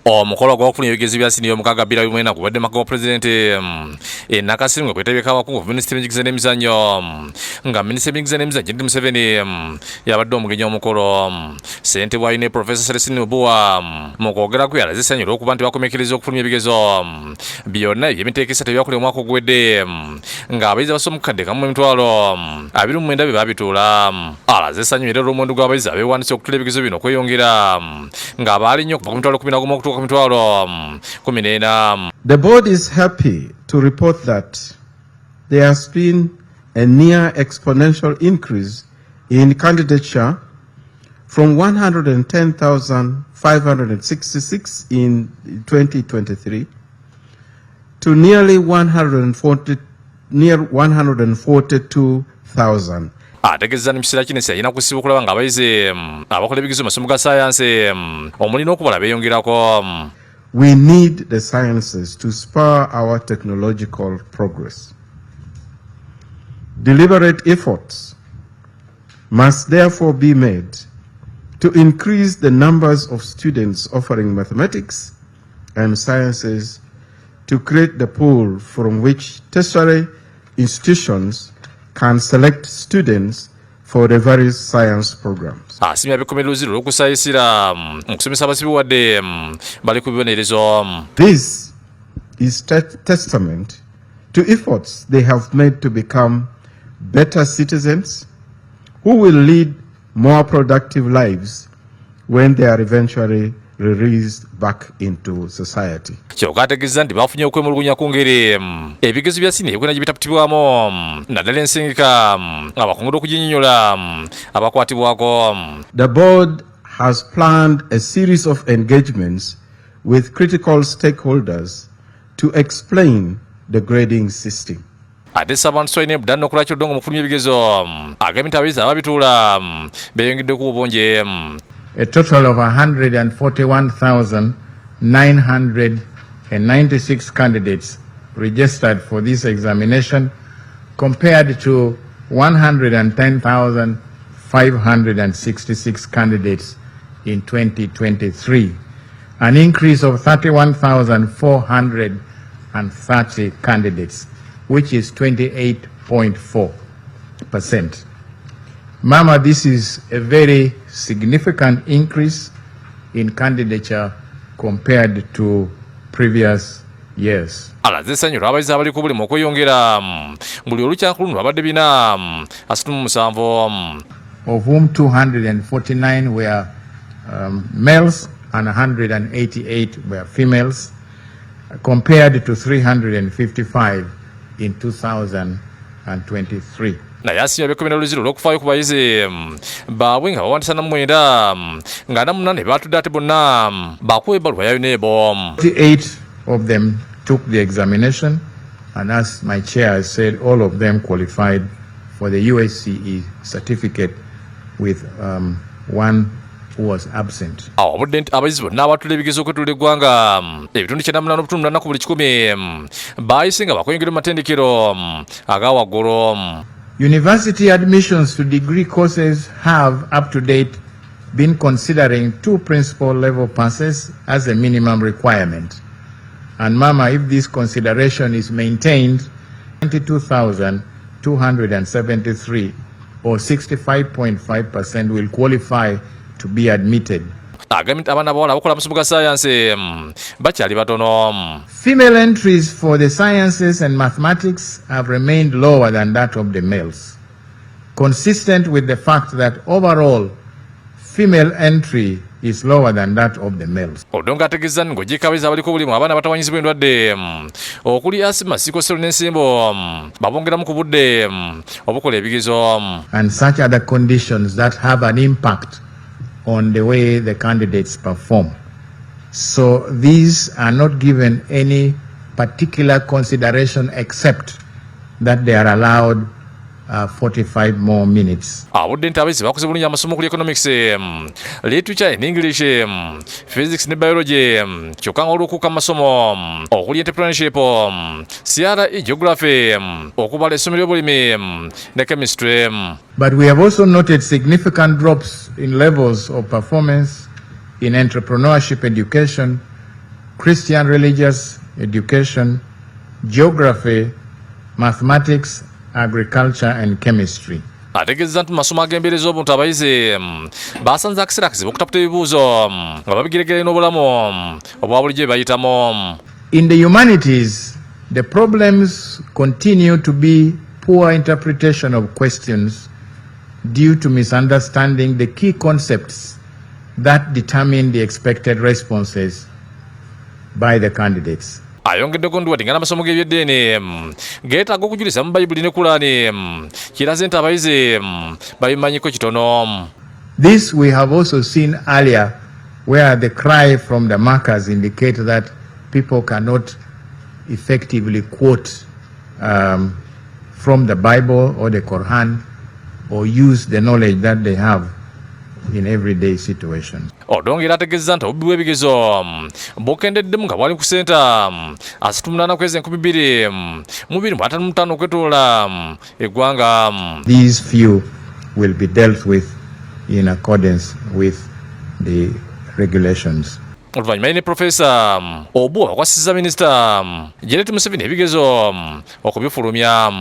omukolo gw'okufuna ebigezo bya siniya omukaaga bbiri abiri ku bwadde maka wa pulezidenti nakasirimwe kwetebyeko abakungu minisita w'ebyenjigiriza n'emizannyo nga minisita w'ebyenjigiriza n'emizannyo Janet Museveni yabadde omugenyi omukolo. Ssente bwa UNEP Professor Celestine Obuwa mu kwogera kwe yalaze essanyu olw'okuba nti bakomekereza okufulumya ebigezo byonna eby'emiteekisa tebyakola omwaka oguwedde ng'abayizi abasoma mu kadde kamu emitwalo 29 bye babituula. Alaze essanyu era olw'omuwendo gw'abayizi abeewandiisa okutuula ebigezo bino okweyongera ng'abaali nnyo okuva ku mitwalo 11 okutuuka ku mitwalo 14. The board is happy to report that there has been a near exponential increase in candidature from 110,566 in 2023 to nearly 142,000. Ategeeza mu kiseera kino yalina kusiba okulaba ng'abayizi abakola ebigezo mu masomo ga saayansi omuli n'okubala beeyongerako. We need the sciences to spur our technological progress. Deliberate efforts must therefore be made to increase the numbers of students offering mathematics and sciences to create the pool from which tertiary institutions can select students for the various science programs. Asimya bikomereruziro olw'okusayisira okusomesa abasibiwadde bali ku bibonerezo. This is testament to efforts they have made to become better citizens who will lead more productive lives when they are eventually released back into society. Kyokka ategeeza nti bafunye okwemulugunya ku ngeri ebigezo bya siniya ebikwena gye bitatutibwamu naddala ensengeka abakongera okuginnyonnyola abakwatibwako. The board has planned a series of engagements with critical stakeholders to explain the grading system. Ate abantu soine budano okulakyo ddongo mu kufulumya ebigezo agambye nti abayizi ababituula beeyongedde ku obungi. A total of 141,996 candidates registered for this examination compared to 110,566 candidates in 2023, an increase of 31,430 candidates, which is 28.4%. Mama, this is a very significant increase in candidature compared to previous years. Alaze essanyu abayizi abali ku bulimu okweyongera buli olukyankulu babadde bina 67, of whom 249 were males and 188 were females, compared to 355 in 2023. naye asimya bikomereruziro olw'okufaayo ku bayizi baabwe nga bawandisa na 9 nga na 8 baatudde ate bonna bakuwa ebbaluwa ya UNEP. 48 of them took the examination, and as my chair has said, all of them qualified for the USCE certificate with one who was absent. Awabudde nti abayizi bonna abatula ebigezo okwetuula eggwanga ebitundu 98.4 ku buli 100 baayise nga bakweyongera mu matendekero aga waggulu. University admissions to degree courses have, up to date, been considering 2 principal level passes as a minimum requirement. And Mama, if this consideration is maintained, 92,273 or 65.5% will qualify to be admitted. Agambye nti abaana bawala abakola amasomo ga saayansi bakyali batono. Female entries for the sciences and mathematics have remained lower than that of the males, consistent with the fact that overall female entry is lower than that of the males. Odonga ategeeza nti ng'oggyeko abayizi abaliko bulimu abaana batawanyizibwa endwadde okuli asima, sikosero n'ensimbu babongeramu ku budde obukola ebigezo. And such other conditions that have an impact on the way the candidates perform. So these are not given any particular consideration except that they are allowed 45 more minutes. Awudde nti abayizi bakoze bulungi amasomo okuli economics, literature and English, physics ne biology, kyokka nga olw'okuuka amasomo okuli entrepreneurship, CRE, geography, okubala essomero ly'obulimi ne chemistry. But we have also noted significant drops in levels of performance in entrepreneurship education, Christian religious education, geography, mathematics, agriculture and chemistry. ategeeza nti masomo ag'embeereza obuntu abayizi basanze akaseera kizibu okutaputa ebibuuzo nga babigeregere n'obulamu obwa bulijjo bayitamu. In the humanities, the problems continue to be poor interpretation of questions due to misunderstanding the key concepts that determine the expected responses by the candidates. Ayongeddeko nti watingana amasomo g'ebyeddiini geetaaga okujulisa mu bayibuli ne kulaani kiraze nti abayizi babimanyiko kitono. This we have also seen earlier, where the cry from the markers indicate that people cannot effectively quote from the Bible or the Quran or use the knowledge that they have in everyday situations. Odongera ategeeza nti obubbi bw'ebigezo bukendeddemu nga bwali ku ssenta asitumunana kwezi 2025 okwetoola eggwanga. These few will be dealt with in accordance with the regulations. Oluvannyuma ne Profesa Obu akwasizza Minisita Janet Museveni ebigezo okubifulumya.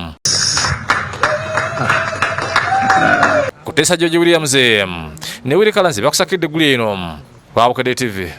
Kutesa George Williams ne Willy Kalanzi bakusakidde eggulu eno kwa Bukedde TV.